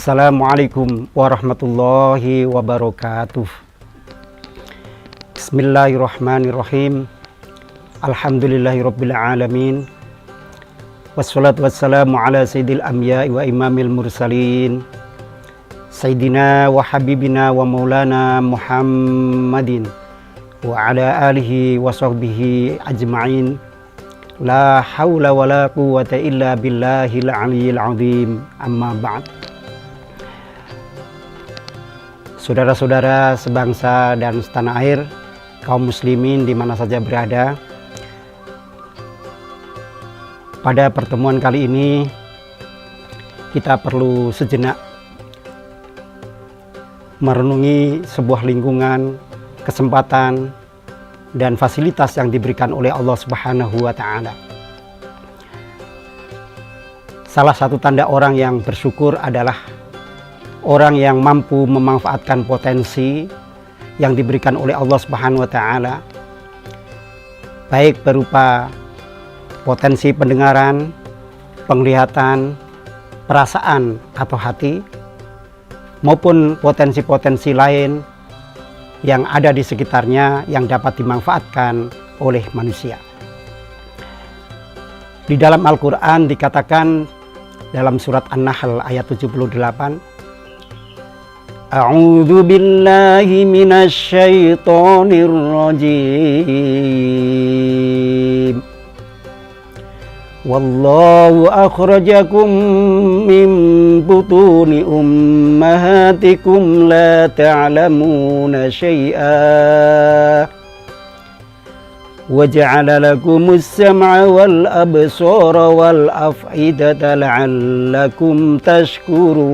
Assalamualaikum warahmatullahi wabarakatuh. Bismillahirrahmanirrahim. Alhamdulillahirabbil alamin. Wassalatu wassalamu ala sayyidil anbiya'i wa imamil mursalin. Sayyidina wa habibina wa maulana Muhammadin wa ala alihi wa sahbihi ajma'in. La hawla wa la quwwata illa billahil aliyyil azim. Amma ba'd. Saudara-saudara sebangsa dan setanah air, kaum muslimin di mana saja berada, pada pertemuan kali ini kita perlu sejenak merenungi sebuah lingkungan, kesempatan, dan fasilitas yang diberikan oleh Allah Subhanahu wa Ta'ala. Salah satu tanda orang yang bersyukur adalah orang yang mampu memanfaatkan potensi yang diberikan oleh Allah Subhanahu wa Ta'ala, baik berupa potensi pendengaran, penglihatan, perasaan atau hati, maupun potensi-potensi lain yang ada di sekitarnya yang dapat dimanfaatkan oleh manusia. Di dalam Al-Quran dikatakan dalam surat An-Nahl ayat 78, A'udzu billahi minasy syaithanir rajim. Wallahu akhrajakum min butuni ummahatikum la ta'lamuna syai'a wa ja'ala lakumus sam'a wal absara wal af'idata la'allakum tashkurun.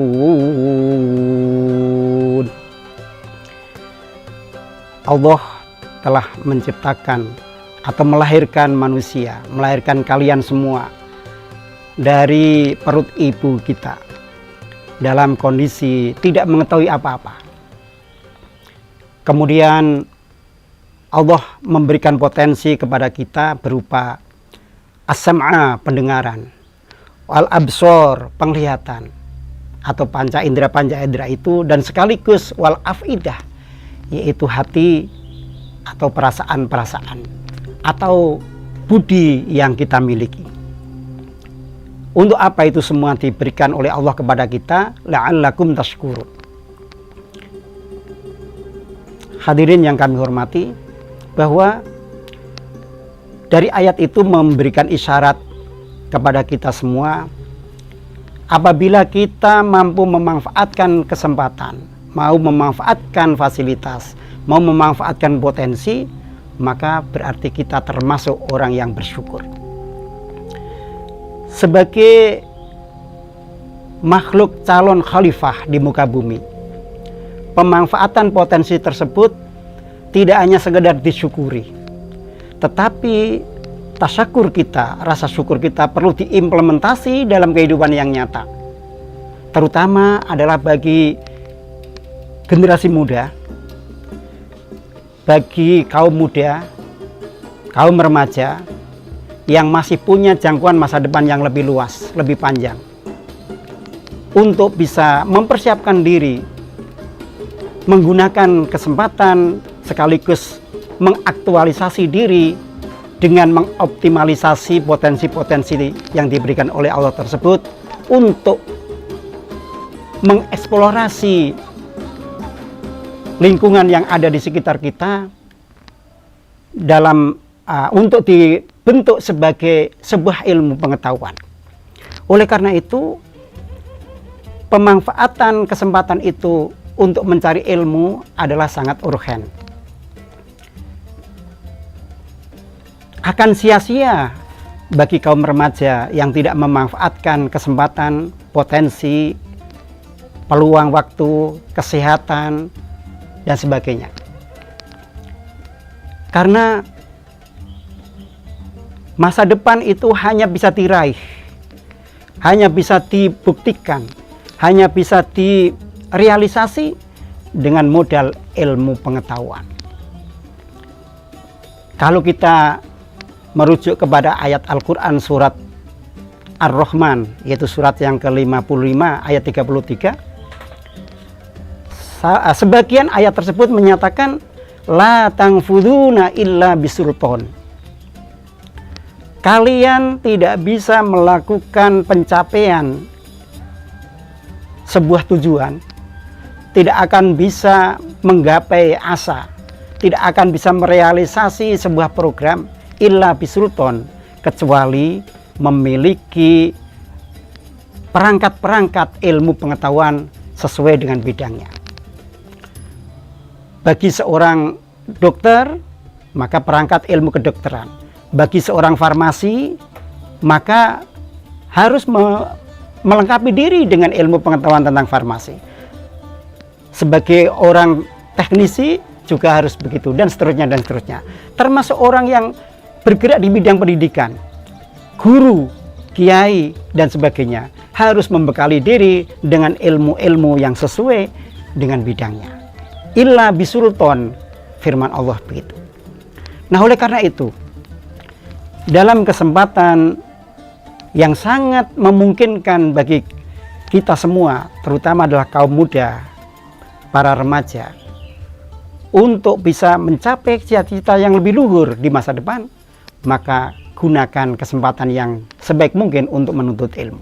Allah telah menciptakan atau melahirkan manusia, melahirkan kalian semua dari perut ibu kita dalam kondisi tidak mengetahui apa-apa. Kemudian Allah memberikan potensi kepada kita berupa as-sam'a, pendengaran, wal absor, penglihatan atau panca indera itu, dan sekaligus wal afidah, yaitu hati atau perasaan-perasaan atau budi yang kita miliki. Untuk apa itu semua diberikan oleh Allah kepada kita? La'allakum tashkurun. Hadirin yang kami hormati, bahwa dari ayat itu memberikan isyarat kepada kita semua, apabila kita mampu memanfaatkan kesempatan, mau memanfaatkan fasilitas, mau memanfaatkan potensi, maka berarti kita termasuk orang yang bersyukur. Sebagai makhluk calon khalifah di muka bumi, pemanfaatan potensi tersebut tidak hanya sekedar disyukuri, tetapi tasyakur kita, rasa syukur kita perlu diimplementasi dalam kehidupan yang nyata. Terutama adalah bagi generasi muda, bagi kaum muda, kaum remaja yang masih punya jangkauan masa depan yang lebih luas, lebih panjang, untuk bisa mempersiapkan diri, menggunakan kesempatan sekaligus mengaktualisasi diri dengan mengoptimalisasi potensi-potensi yang diberikan oleh Allah tersebut untuk mengeksplorasi lingkungan yang ada di sekitar kita dalam untuk dibentuk sebagai sebuah ilmu pengetahuan. Oleh karena itu, pemanfaatan kesempatan itu untuk mencari ilmu adalah sangat urgen. Akan sia-sia bagi kaum remaja yang tidak memanfaatkan kesempatan, potensi, peluang waktu, kesehatan, dan sebagainya. Karena masa depan itu hanya bisa diraih, hanya bisa dibuktikan, hanya bisa direalisasi dengan modal ilmu pengetahuan. Kalau kita merujuk kepada ayat Al-Quran surat Ar-Rahman, yaitu surat yang ke-55 ayat 33, sebagian ayat tersebut menyatakan la tangfuduna illa bisulton. Kalian tidak bisa melakukan pencapaian sebuah tujuan, tidak akan bisa menggapai asa, tidak akan bisa merealisasi sebuah program illa bisulton, kecuali memiliki perangkat-perangkat ilmu pengetahuan sesuai dengan bidangnya. Bagi seorang dokter, maka perangkat ilmu kedokteran. Bagi seorang farmasi, maka harus melengkapi diri dengan ilmu pengetahuan tentang farmasi. Sebagai orang teknisi juga harus begitu, dan seterusnya dan seterusnya. Termasuk orang yang bergerak di bidang pendidikan, guru, kiai, dan sebagainya, harus membekali diri dengan ilmu-ilmu yang sesuai dengan bidangnya. Illa bisulton, firman Allah begitu. Nah, oleh karena itu, dalam kesempatan yang sangat memungkinkan bagi kita semua, terutama adalah kaum muda, para remaja, untuk bisa mencapai cita-cita yang lebih luhur di masa depan, maka gunakan kesempatan yang sebaik mungkin untuk menuntut ilmu.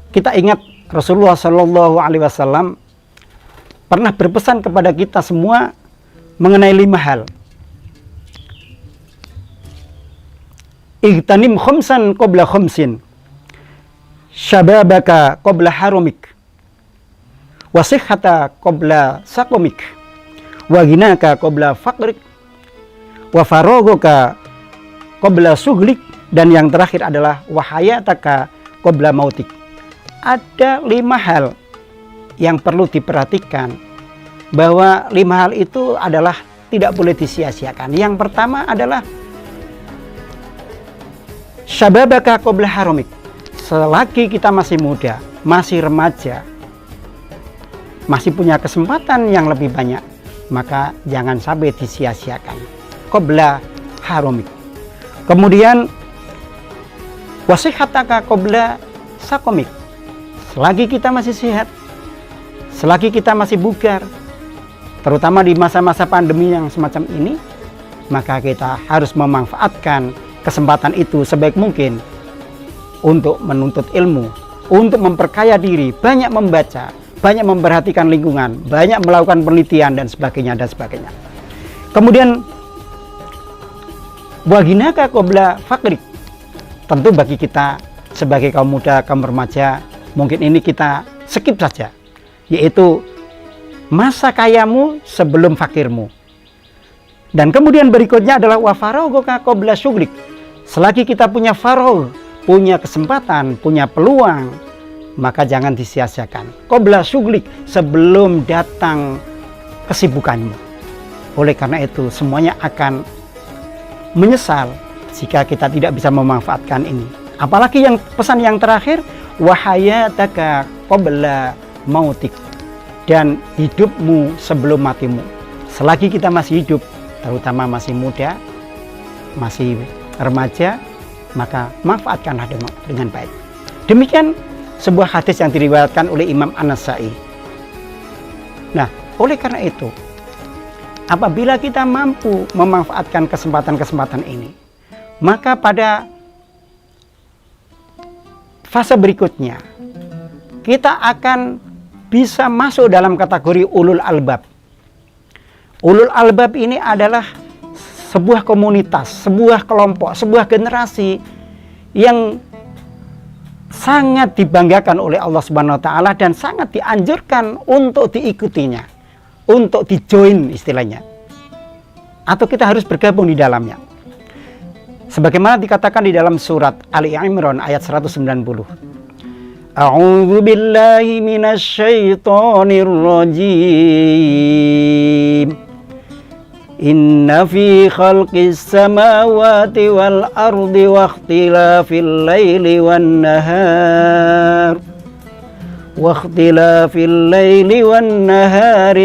Kita ingat Rasulullah Shallallahu Alaihi Wasallam pernah berpesan kepada kita semua mengenai 5 hal. Igtanim khomsan qabla khomsin, syababaka qabla harumik, wasihhata qabla sakomik, waginaka qabla faqrik, wa farogoka qabla sughlik, dan yang terakhir adalah wahayataka qabla mautik. Ada 5 hal yang perlu diperhatikan, bahwa 5 hal itu adalah tidak boleh disia-siakan. Yang pertama adalah syababaka qabla harumik. Selagi kita masih muda, masih remaja, masih punya kesempatan yang lebih banyak, maka jangan sampai disia-siakan. Qabla harumik. Kemudian wasihhataka qabla sakomik. Selagi kita masih sehat, selagi kita masih bugar, terutama di masa-masa pandemi yang semacam ini, maka kita harus memanfaatkan kesempatan itu sebaik mungkin untuk menuntut ilmu, untuk memperkaya diri, banyak membaca, banyak memperhatikan lingkungan, banyak melakukan penelitian dan sebagainya dan sebagainya. Kemudian waginaka qabla faqrik. Tentu bagi kita sebagai kaum muda, kaum remaja, mungkin ini kita skip saja, yaitu masa kayamu sebelum fakirmu. Dan kemudian berikutnya adalah wa farogoka qabla syughlik. Selagi kita punya farog, punya kesempatan, punya peluang, maka jangan disia-siakan. Qabla syughlik, sebelum datang kesibukanmu. Oleh karena itu, semuanya akan menyesal jika kita tidak bisa memanfaatkan ini. Apalagi yang pesan yang terakhir, wahayataka qabla mautik, dan hidupmu sebelum matimu. Selagi kita masih hidup, terutama masih muda, masih remaja, maka manfaatkanlah dengan baik. Demikian sebuah hadis yang diriwayatkan oleh Imam An-Nasai. Nah, oleh karena itu, apabila kita mampu memanfaatkan kesempatan-kesempatan ini, maka pada fase berikutnya kita akan bisa masuk dalam kategori ulul albab. Ulul albab ini adalah sebuah komunitas, sebuah kelompok, sebuah generasi yang sangat dibanggakan oleh Allah Subhanahu wa taala dan sangat dianjurkan untuk diikutinya, untuk dijoin istilahnya. Atau kita harus bergabung di dalamnya. Sebagaimana dikatakan di dalam surat Ali Imran ayat 190. A'udzu billahi minasy syaithanir rajim. Inna fi khalqis samawati wal ardi wa ikhtilafil laili wan nahar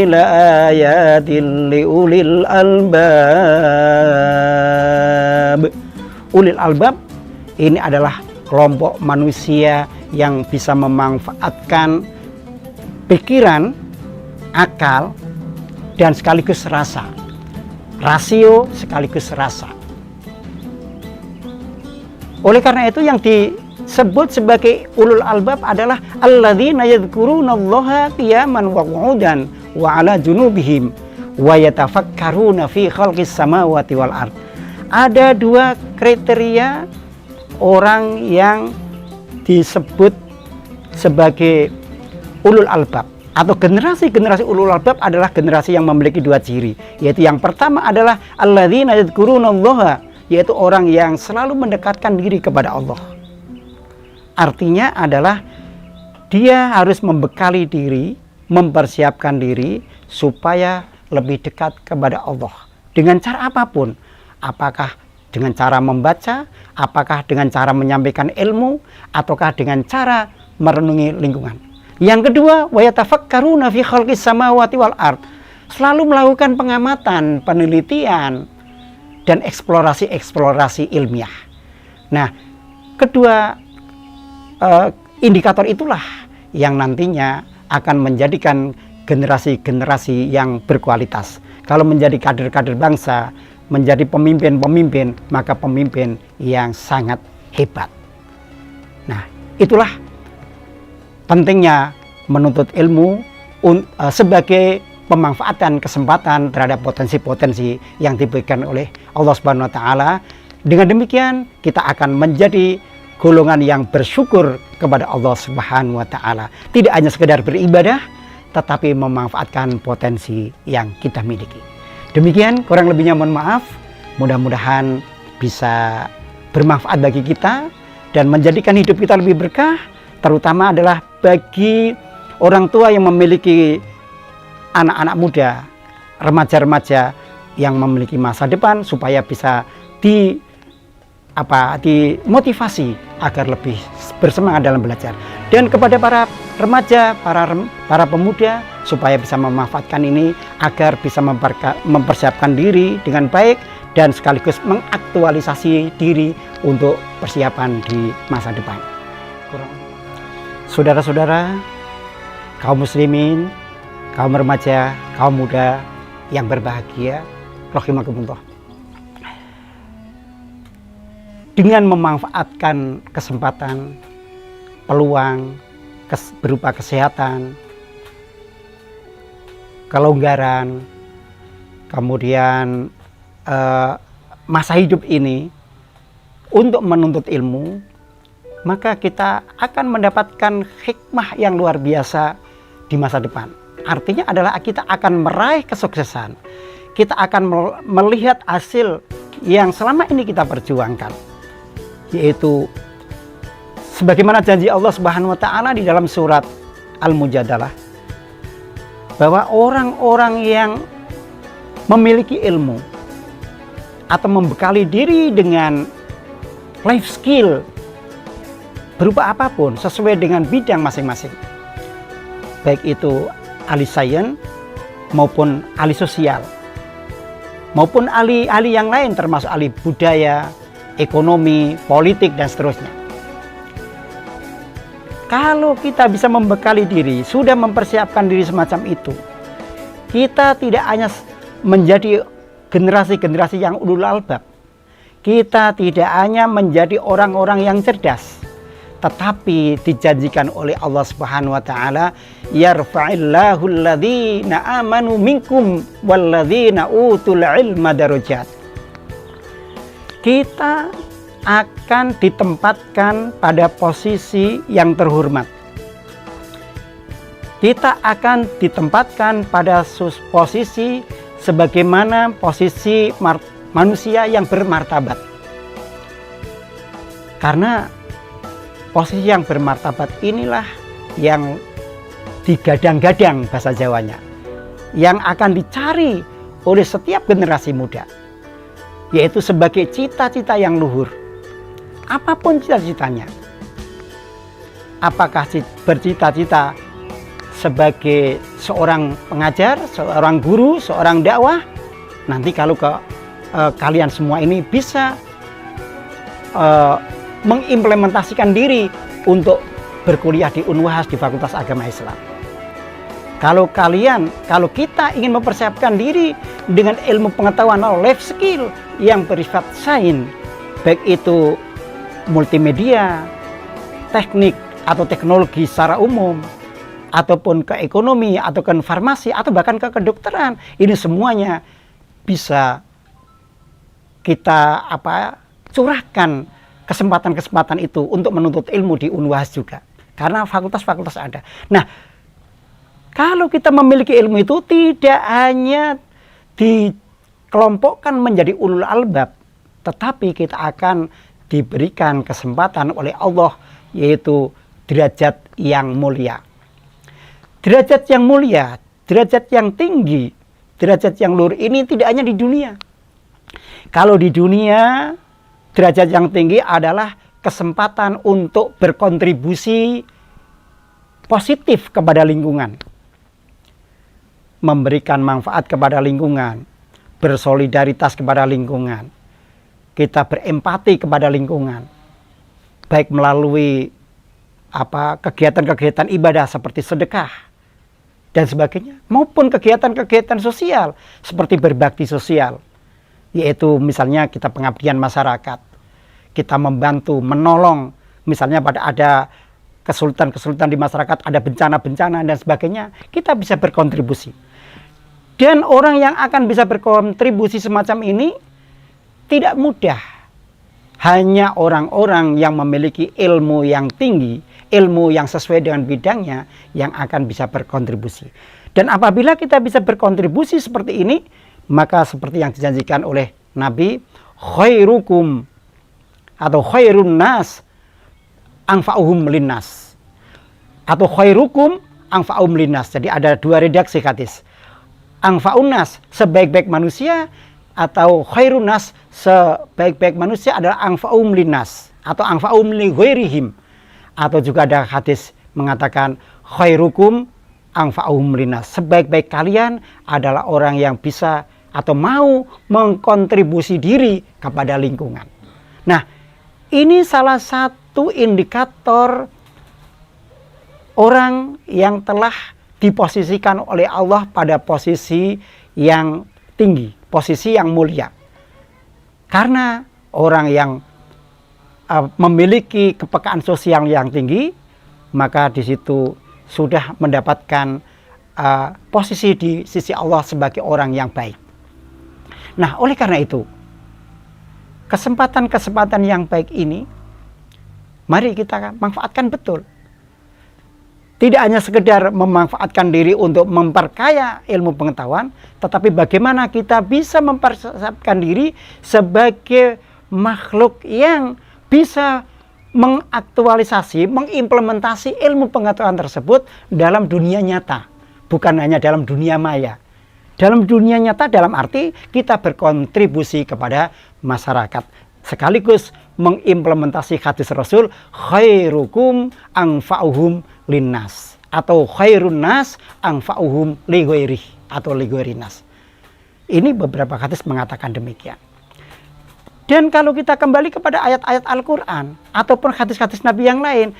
la ayatin liulil albab. Ulil albab ini adalah kelompok manusia yang bisa memanfaatkan pikiran akal, dan sekaligus rasa. Rasio sekaligus rasa. Oleh karena itu yang disebut sebagai ulul albab adalah alladzina yadhkurunallaha qiyaman wa qu'udan wa 'ala junubihim wa yatafakkaruna fi khalqis samawati wal ard. Ada dua kriteria orang yang disebut sebagai ulul albab, atau generasi ulul albab adalah generasi yang memiliki dua ciri, yaitu yang pertama adalah alladzina yadhkurunallaha, yaitu orang yang selalu mendekatkan diri kepada Allah. Artinya adalah dia harus membekali diri, mempersiapkan diri supaya lebih dekat kepada Allah dengan cara apapun, apakah dengan cara membaca, apakah dengan cara menyampaikan ilmu, ataukah dengan cara merenungi lingkungan. Yang kedua, wa yatafakkaruna fi khalqis samawati wal ard, selalu melakukan pengamatan, penelitian, dan eksplorasi ilmiah. Nah, kedua indikator itulah yang nantinya akan menjadikan generasi-generasi yang berkualitas. Kalau menjadi kader-kader bangsa, menjadi pemimpin-pemimpin, maka pemimpin yang sangat hebat. Nah, itulah pentingnya menuntut ilmu sebagai pemanfaatan kesempatan terhadap potensi-potensi yang diberikan oleh Allah Subhanahu wa taala. Dengan demikian kita akan menjadi golongan yang bersyukur kepada Allah Subhanahu wa taala. Tidak hanya sekedar beribadah, tetapi memanfaatkan potensi yang kita miliki. Demikian, kurang lebihnya mohon maaf. Mudah-mudahan bisa bermanfaat bagi kita dan menjadikan hidup kita lebih berkah, terutama adalah bagi orang tua yang memiliki anak-anak muda, remaja-remaja yang memiliki masa depan, supaya bisa dimotivasi agar lebih bersemangat dalam belajar. Dan kepada para remaja, para pemuda, supaya bisa memanfaatkan ini agar bisa mempersiapkan diri dengan baik dan sekaligus mengaktualisasi diri untuk persiapan di masa depan. Saudara-saudara, kaum muslimin, kaum remaja, kaum muda yang berbahagia, rahimakumullah. Dengan memanfaatkan kesempatan, peluang berupa kesehatan, kelonggaran, kemudian masa hidup ini untuk menuntut ilmu, maka kita akan mendapatkan hikmah yang luar biasa di masa depan. Artinya adalah kita akan meraih kesuksesan. Kita akan melihat hasil yang selama ini kita perjuangkan, yaitu sebagaimana janji Allah Subhanahu wa taala di dalam surat Al-Mujadalah, bahwa orang-orang yang memiliki ilmu atau membekali diri dengan life skill berupa apapun sesuai dengan bidang masing-masing, baik itu ahli sains maupun ahli sosial maupun ahli-ahli yang lain, termasuk ahli budaya, ekonomi, politik, dan seterusnya. Kalau kita bisa membekali diri, sudah mempersiapkan diri semacam itu, kita tidak hanya menjadi generasi-generasi yang ulul albab, kita tidak hanya menjadi orang-orang yang cerdas, tetapi dijanjikan oleh Allah Subhanahu wa taala, yarfa'illahu alladhina amanu minkum walladhina utul ilma darajat. Kita akan ditempatkan pada posisi yang terhormat. Kita akan ditempatkan pada posisi sebagaimana posisi manusia yang bermartabat. Karena posisi yang bermartabat inilah yang digadang-gadang bahasa Jawanya, yang akan dicari oleh setiap generasi muda, yaitu sebagai cita-cita yang luhur. Apapun cita-citanya, apakah bercita-cita sebagai seorang pengajar, seorang guru, seorang dakwah, nanti kalau kalian semua ini bisa mengimplementasikan diri untuk berkuliah di Unwahas, di Fakultas Agama Islam. Kalau kita ingin mempersiapkan diri dengan ilmu pengetahuan atau life skill yang bersifat sains, baik itu multimedia, teknik atau teknologi secara umum, ataupun ke ekonomi, atau ke farmasi, atau bahkan ke kedokteran, ini semuanya bisa kita curahkan kesempatan-kesempatan itu untuk menuntut ilmu di Unwahas juga, karena fakultas-fakultas ada. Nah, kalau kita memiliki ilmu itu tidak hanya dikelompokkan menjadi ulul albab, tetapi kita akan diberikan kesempatan oleh Allah, yaitu derajat yang mulia. Derajat yang mulia, derajat yang tinggi, derajat yang luhur ini tidak hanya di dunia. Kalau di dunia, derajat yang tinggi adalah kesempatan untuk berkontribusi positif kepada lingkungan, memberikan manfaat kepada lingkungan, bersolidaritas kepada lingkungan, kita berempati kepada lingkungan, baik melalui kegiatan-kegiatan ibadah seperti sedekah dan sebagainya, maupun kegiatan-kegiatan sosial seperti berbakti sosial, yaitu misalnya kita pengabdian masyarakat, kita membantu, menolong, misalnya pada ada kesulitan-kesulitan di masyarakat, ada bencana-bencana dan sebagainya, kita bisa berkontribusi. Dan orang yang akan bisa berkontribusi semacam ini tidak mudah. Hanya orang-orang yang memiliki ilmu yang tinggi, ilmu yang sesuai dengan bidangnya, yang akan bisa berkontribusi. Dan apabila kita bisa berkontribusi seperti ini, maka seperti yang dijanjikan oleh Nabi, khairukum atau khairun nas anfa'uhum linnas, atau khairukum anfa'uhum linnas. Jadi ada dua redaksi hadis. Anfa'un nas, sebaik-baik manusia, atau khairun nas, sebaik-baik manusia adalah anfa'uhum linnas, atau anfa'uhum li ghairihim. Atau juga ada hadis mengatakan khairukum anfa'uhum linnas, sebaik-baik kalian adalah orang yang bisa atau mau mengkontribusi diri kepada lingkungan. Nah, ini salah satu indikator orang yang telah diposisikan oleh Allah pada posisi yang tinggi, posisi yang mulia. Karena orang yang memiliki kepekaan sosial yang tinggi, maka di situ sudah mendapatkan posisi di sisi Allah sebagai orang yang baik. Nah, oleh karena itu, kesempatan-kesempatan yang baik ini, mari kita manfaatkan betul. Tidak hanya sekedar memanfaatkan diri untuk memperkaya ilmu pengetahuan, tetapi bagaimana kita bisa mempersiapkan diri sebagai makhluk yang bisa mengaktualisasi, mengimplementasi ilmu pengetahuan tersebut dalam dunia nyata, bukan hanya dalam dunia maya. Dalam dunia nyata dalam arti kita berkontribusi kepada masyarakat, sekaligus mengimplementasi hadis Rasul, khairukum anfa'uhum linnas, atau khairun nas anfa'uhum li ghairih, atau li ghairinas. Ini beberapa hadis mengatakan demikian. Dan kalau kita kembali kepada ayat-ayat Al-Quran ataupun hadis-hadis Nabi yang lain,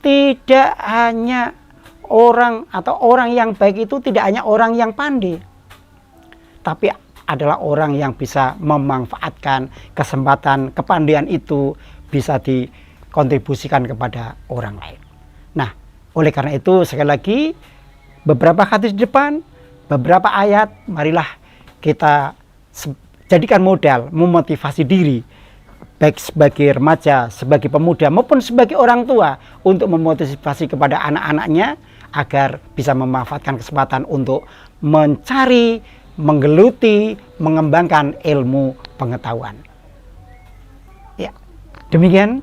tidak hanya orang atau orang yang baik itu tidak hanya orang yang pandai, tapi adalah orang yang bisa memanfaatkan kesempatan kepandaian itu, bisa dikontribusikan kepada orang lain. Nah, oleh karena itu sekali lagi, beberapa hadis di depan, beberapa ayat, marilah kita jadikan modal memotivasi diri, baik sebagai remaja, sebagai pemuda, maupun sebagai orang tua, untuk memotivasi kepada anak-anaknya agar bisa memanfaatkan kesempatan untuk mencari, menggeluti, mengembangkan ilmu pengetahuan. Ya, demikian.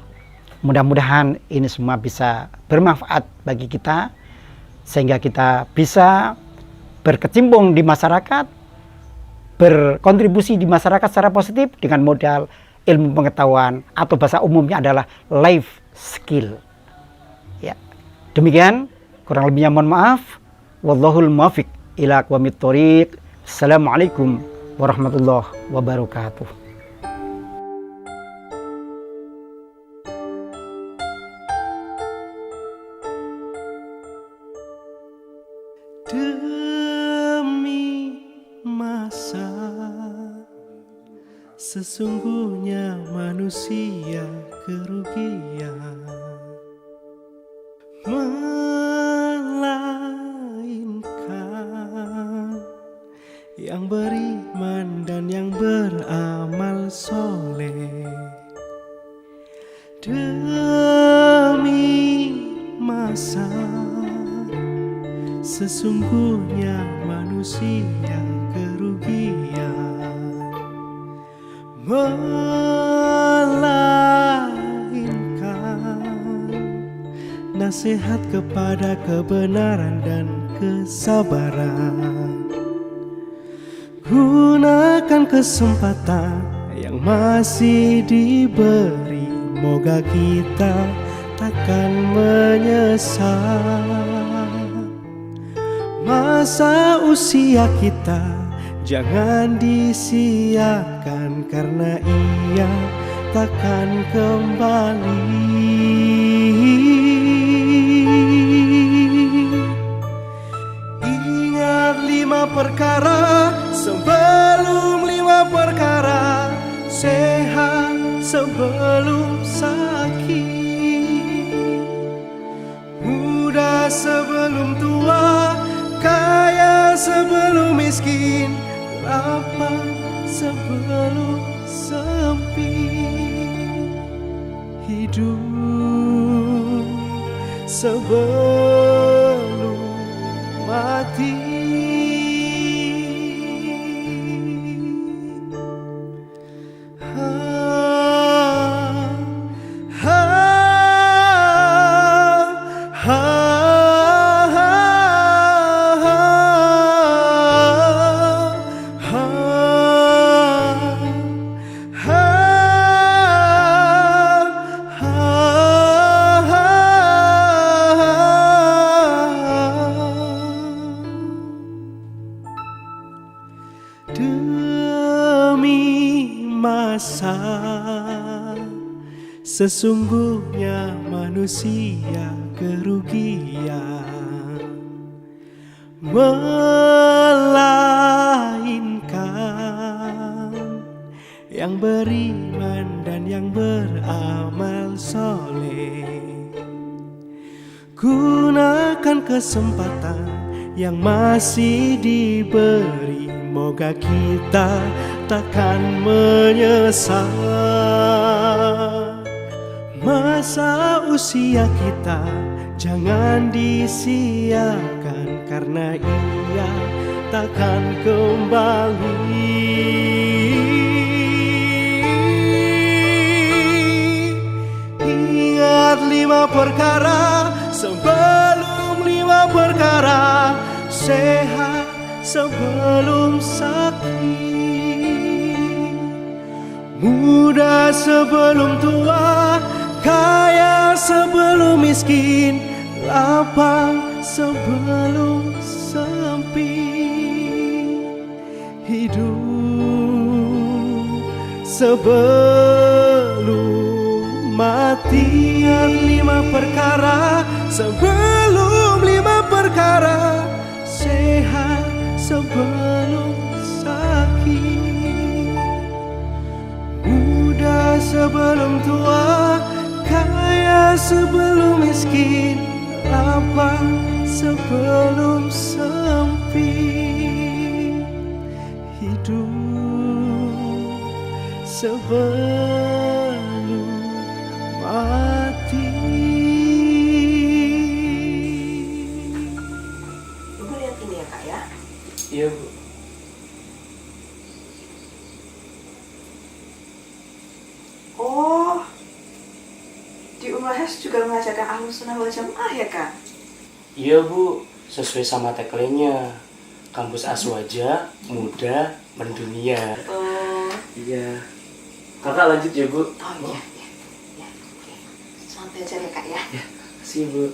Mudah-mudahan ini semua bisa bermanfaat bagi kita, sehingga kita bisa berkecimpung di masyarakat, berkontribusi di masyarakat secara positif dengan modal ilmu pengetahuan, atau bahasa umumnya adalah life skill. Ya, demikian. Kurang lebihnya mohon maaf. Wallahul muwaffiq ila aqwamit thoriq. Assalamualaikum warahmatullahi wabarakatuh. Demi masa, sesungguhnya manusia kerugian, melainkan yang beriman dan yang beramal soleh. Demi masa, sesungguhnya manusia kerugian, melainkan nasihat kepada kebenaran dan kesabaran. Gunakan kesempatan yang masih diberi, moga kita takkan menyesal. Masa usia kita jangan disia-siakan, karena ia takkan kembali. Ingat 5 perkara sebelum 5 perkara, sehat sebelum sakit, muda sebelum tua, kaya sebelum miskin, lapang sebelum sempit, hidup sebelum mati. Demi masa, sesungguhnya manusia kerugian, melainkan yang beriman dan yang beramal soleh. Gunakan kesempatan yang masih diberi, moga kita takkan menyesal. Masa usia kita jangan disia-siakan, karena ia takkan kembali. Ingat 5 perkara sebelum 5 perkara, sehat sebelum sakit, muda sebelum tua, kaya sebelum miskin, lapang sebelum sempit, hidup sebelum mati. Ingat 5 perkara sebelum 5 perkara, sehat sebelum sakit, muda sebelum tua, kaya sebelum miskin, lapang sebelum sempit, hidup sebelum mati. Ibu lihat ini ya Kak ya. Iya Bu. Oh, di UMAHES juga mengajarkan Ahlus Sunnah wal Jamaah ya Kak? Iya Bu, sesuai sama tagline-nya, kampus Aswaja, muda, mendunia. Oh, Iya. Kakak lanjut ya Bu. iya, iya, iya. Oke. Selamat belajar ya Kak ya. Terima kasih Bu.